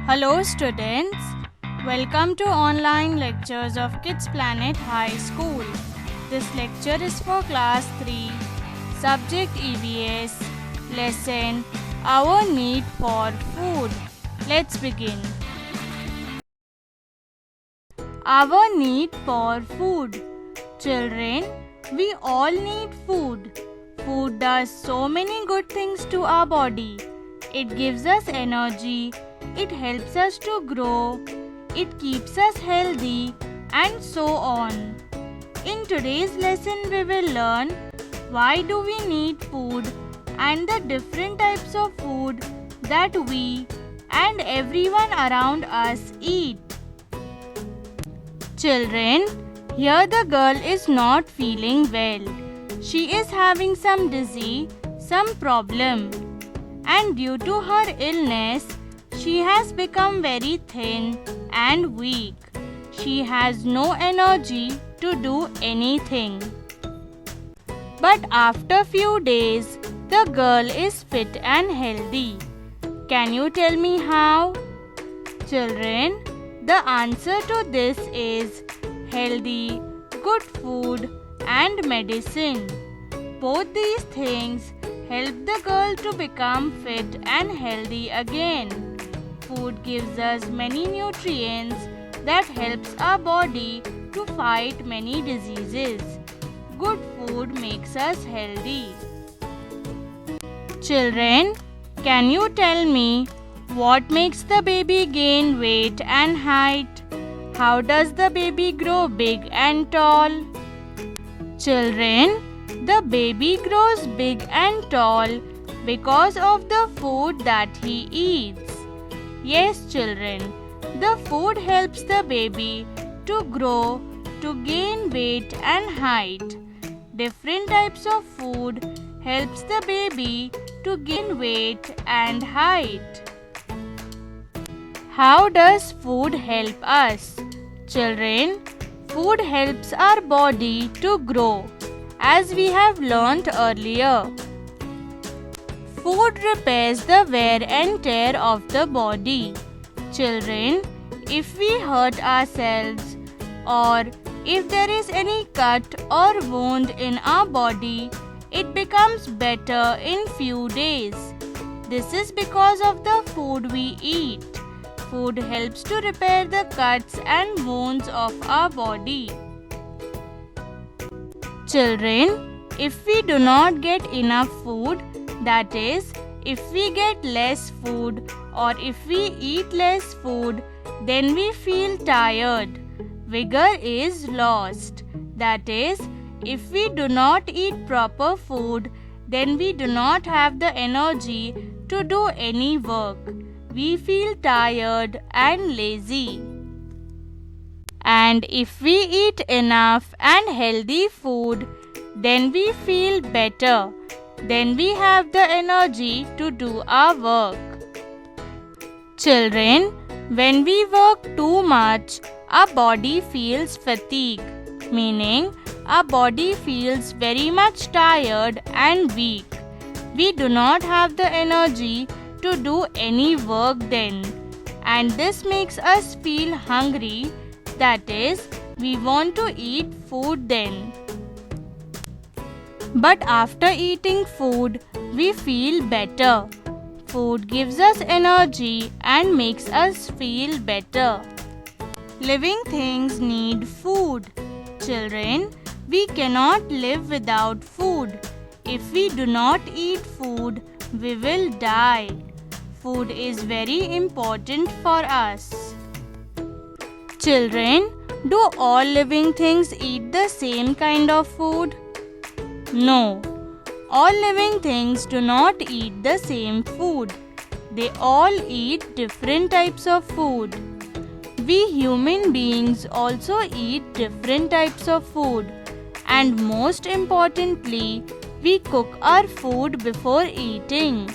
Hello students, welcome to online lectures of Kids Planet High School. This lecture is for class 3, subject E.V.S, lesson Our Need for Food. Let's begin. Our need for food. Children, we all need food. Food does so many good things to our body. It gives us energy, it helps us to grow, it keeps us healthy, and so on. In today's lesson, we will learn why do we need food and the different types of food that we and everyone around us eat. Children, here the girl is not feeling well. She is having some disease, some problem. And due to her illness, she has become very thin and weak. She has no energy to do anything. But after few days, the girl is fit and healthy. Can you tell me how? Children, the answer to this is healthy, good food and medicine. Both these things help the girl to become fit and healthy again. Food gives us many nutrients that helps our body to fight many diseases. Good food makes us healthy. Children, can you tell me what makes the baby gain weight and height? How does the baby grow big and tall? Children, the baby grows big and tall because of the food that he eats. Yes, children, the food helps the baby to grow, to gain weight and height. Different types of food helps the baby to gain weight and height. How does food help us? Children, food helps our body to grow, as we have learnt earlier. Food repairs the wear and tear of the body. Children, if we hurt ourselves or if there is any cut or wound in our body, it becomes better in few days. This is because of the food we eat. Food helps to repair the cuts and wounds of our body. Children, if we do not get enough food, that is, if we get less food or if we eat less food, then we feel tired. Vigor is lost. That is, if we do not eat proper food, then we do not have the energy to do any work. We feel tired and lazy. And if we eat enough and healthy food, then we feel better. Then we have the energy to do our work. Children, when we work too much, our body feels fatigue, meaning our body feels very much tired and weak. We do not have the energy to do any work then, and this makes us feel hungry. That is, we want to eat food then. But after eating food, we feel better. Food gives us energy and makes us feel better. Living things need food. Children, we cannot live without food. If we do not eat food, we will die. Food is very important for us. Children, do all living things eat the same kind of food? No, all living things do not eat the same food. They all eat different types of food. We human beings also eat different types of food. And most importantly, we cook our food before eating.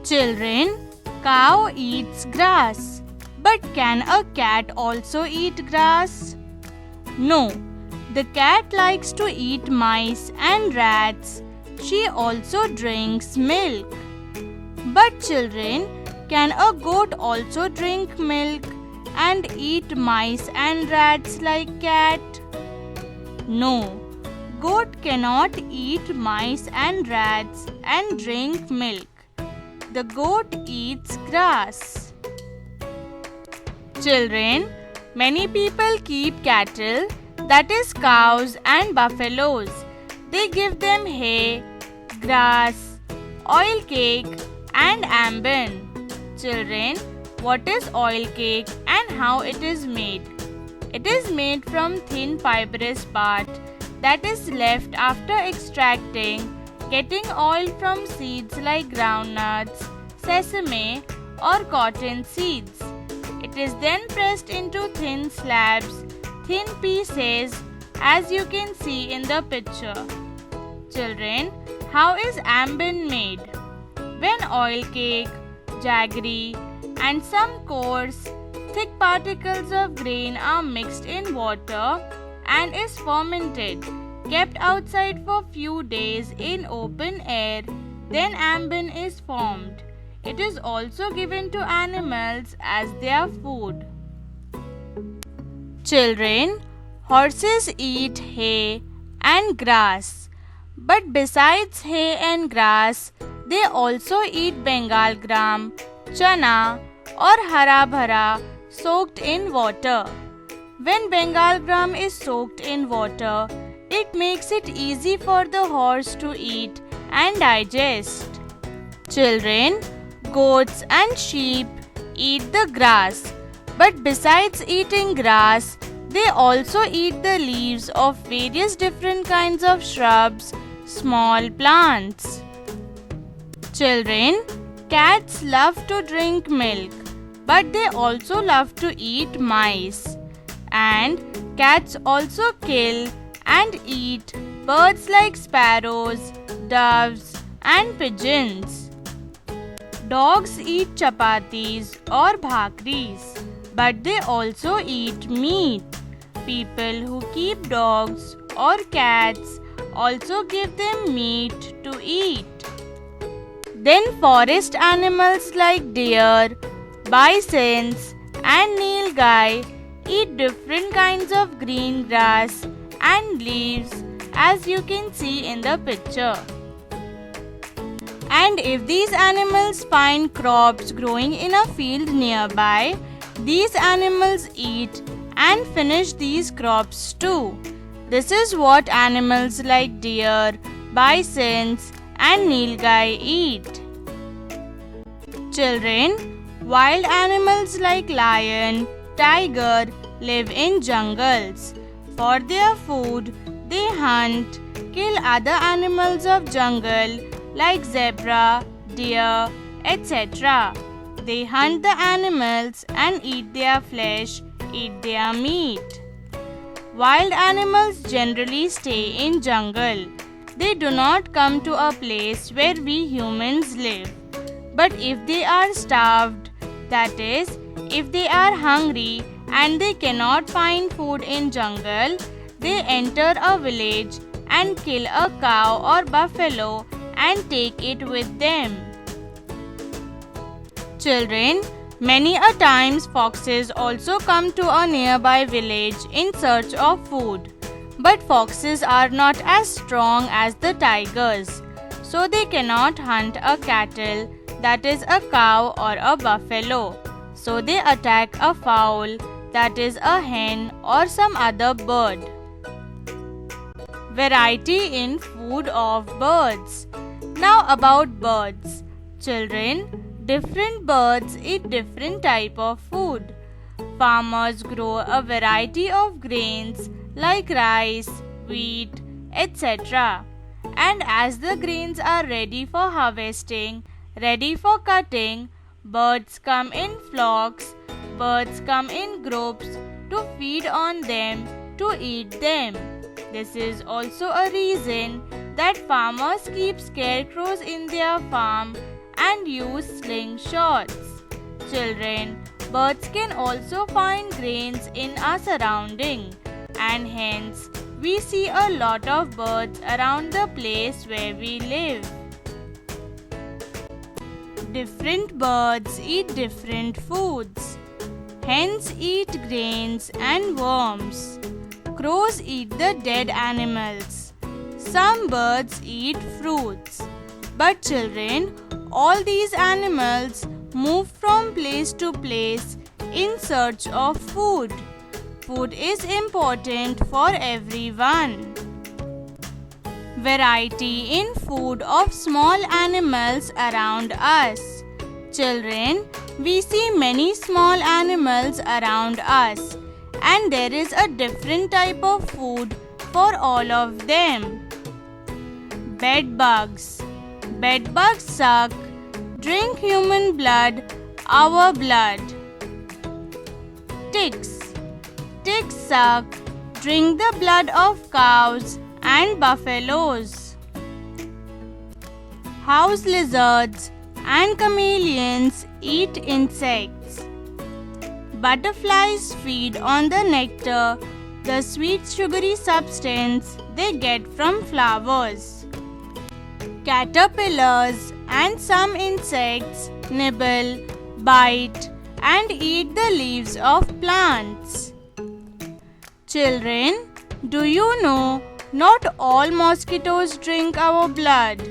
Children, cow eats grass. But can a cat also eat grass? No. The cat likes to eat mice and rats. She also drinks milk. But children, Can a goat also drink milk and eat mice and rats like cat? No, goat cannot eat mice and rats and drink milk. The goat eats grass. Children, many people keep cattle, that is cows and buffaloes. They give them hay, grass, oil cake and ambin. Children, what is oil cake and how it is made? It is made from thin fibrous part that is left after extracting, getting oil from seeds like groundnuts, sesame or cotton seeds. It is then pressed into thin slabs, thin pieces, as you can see in the picture. Children, how is ambin made? When oil cake, jaggery and some coarse, thick particles of grain are mixed in water and is fermented, kept outside for few days in open air, then ambin is formed. It is also given to animals as their food. Children, horses eat hay and grass. But besides hay and grass, they also eat Bengal gram, chana or hara bhara soaked in water. When Bengal gram is soaked in water, it makes it easy for the horse to eat and digest. Children, goats and sheep eat the grass, but besides eating grass, they also eat the leaves of various different kinds of shrubs, small plants. Children, cats love to drink milk, but they also love to eat mice. And cats also kill and eat birds like sparrows, doves and pigeons. Dogs eat chapatis or bhakris, but they also eat meat. People who keep dogs or cats also give them meat to eat. Then forest animals like deer, bisons and nilgai eat different kinds of green grass and leaves, as you can see in the picture. And if these animals find crops growing in a field nearby, these animals eat and finish these crops too. This is what animals like deer, bisons and nilgai eat. Children, wild animals like lion, tiger live in jungles. For their food, they hunt, kill other animals of jungle like zebra, deer, etc. They hunt the animals and eat their flesh, eat their meat. Wild animals generally stay in jungle. They do not come to a place where we humans live. But if they are starved, that is, if they are hungry and they cannot find food in jungle, they enter a village and kill a cow or buffalo and take it with them. Children, many a times foxes also come to a nearby village in search of food. But foxes are not as strong as the tigers, so they cannot hunt a cattle, that is a cow or a buffalo. So they attack a fowl, that is a hen or some other bird. Variety in food of birds. Now about birds. Children, different birds eat different type of food. Farmers grow a variety of grains like rice, wheat, etc. And as the grains are ready for harvesting, ready for cutting, birds come in flocks, birds come in groups to feed on them, to eat them. This is also a reason that farmers keep scarecrows in their farm and use slingshots. Children, birds can also find grains in our surrounding, and hence we see a lot of birds around the place where we live. Different birds eat different foods. Hens eat grains and worms. Crows eat the dead animals. Some birds eat fruits. But children, all these animals move from place to place in search of food. Food is important for everyone. Variety in food of small animals around us. Children, we see many small animals around us, and there is a different type of food for all of them. Bedbugs. Bedbugs suck, drink human blood, our blood. Ticks. Ticks suck, drink the blood of cows and buffaloes. House lizards and chameleons eat insects. Butterflies feed on the nectar, the sweet sugary substance they get from flowers. Caterpillars and some insects nibble, bite, and eat the leaves of plants. Children, do you know not all mosquitoes drink our blood?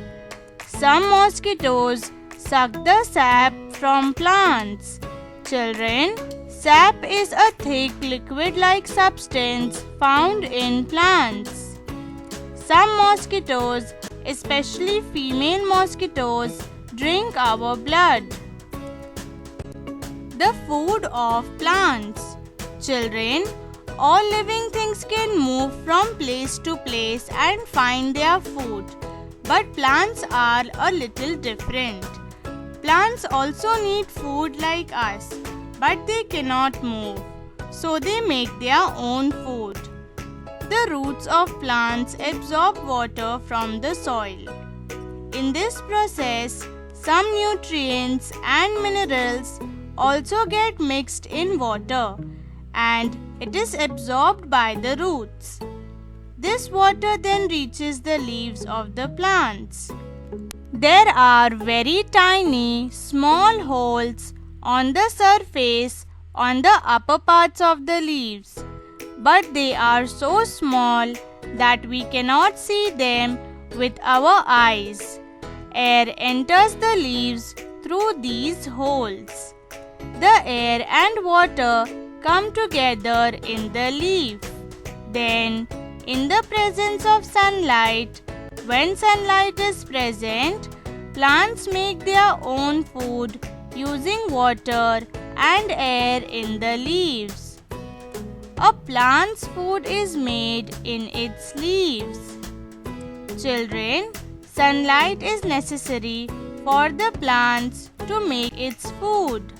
Some mosquitoes suck the sap from plants. Children, sap is a thick liquid-like substance found in plants. Some mosquitoes, especially female mosquitoes, drink our blood. The food of plants. Children, all living things can move from place to place and find their food. But plants are a little different. Plants also need food like us, but they cannot move, so they make their own food. The roots of plants absorb water from the soil. In this process, some nutrients and minerals also get mixed in water, and it is absorbed by the roots. This water then reaches the leaves of the plants. There are very tiny, small holes on the surface on the upper parts of the leaves, but they are so small that we cannot see them with our eyes. Air enters the leaves through these holes. The air and water come together in the leaf. Then, in the presence of sunlight, when sunlight is present, plants make their own food using water and air in the leaves. A plant's food is made in its leaves. Children, sunlight is necessary for the plants to make its food.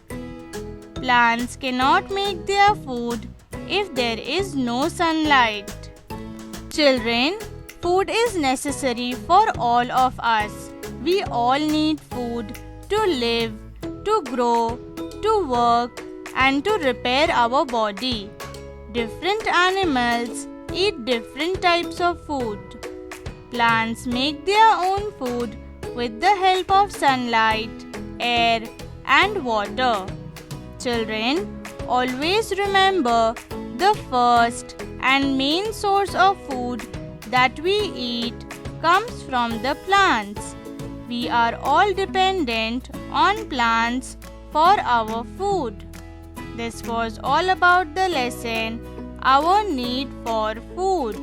Plants cannot make their food if there is no sunlight. Children, food is necessary for all of us. We all need food to live, to grow, to work, and to repair our body. Different animals eat different types of food. Plants make their own food with the help of sunlight, air, and water. Children, always remember the first and main source of food that we eat comes from the plants. We are all dependent on plants for our food. This was all about the lesson, our need for food.